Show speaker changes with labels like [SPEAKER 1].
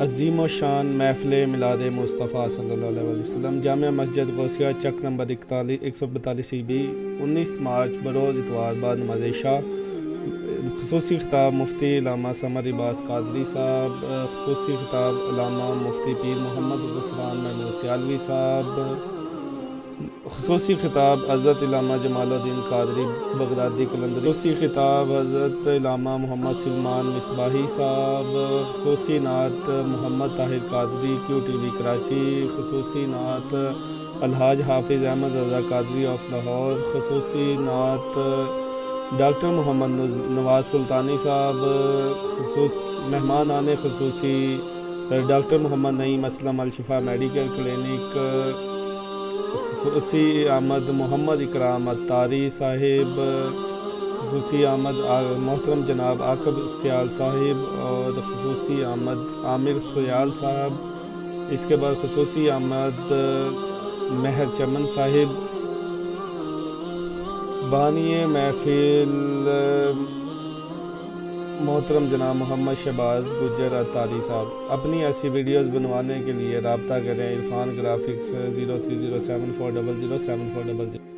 [SPEAKER 1] عظیم و شان محفل میلاد مصطفیٰ صلی اللہ علیہ وسلم جامع مسجد غوثیہ چک نمبر 142 CB 19 مارچ بروز اتوار بعد نماز عشاء۔ خصوصی خطاب مفتی علامہ سمر عباس قادری صاحب، خصوصی خطاب علامہ مفتی پیر محمد غفران محمود سیالوی صاحب، خصوصی خطاب حضرت علامہ جمال الدین قادری بغدادی قلندری، خصوصی خطاب حضرت علامہ محمد سلمان مصباحی صاحب، خصوصی نعت محمد طاہر قادری QTV کراچی، خصوصی نعت الحاج حافظ احمد رضا قادری آف لاہور، خصوصی نعت ڈاکٹر محمد نواز سلطانی صاحب، مہمانان خصوصی ڈاکٹر محمد نعیم اسلم الشفا میڈیکل کلینک، خصوصی آمد محمد اکرام اتاری صاحب، خصوصی آمد محترم جناب عاقب سیال صاحب اور خصوصی آمد عامر سیال صاحب۔ اس کے بعد خصوصی آمد مہر چمن صاحب۔ بانی محفل محترم جناب محمد شہباز گجر اتاری صاحب۔ اپنی ایسی ویڈیوز بنوانے کے لیے رابطہ کریں عرفان گرافکس 030740074000۔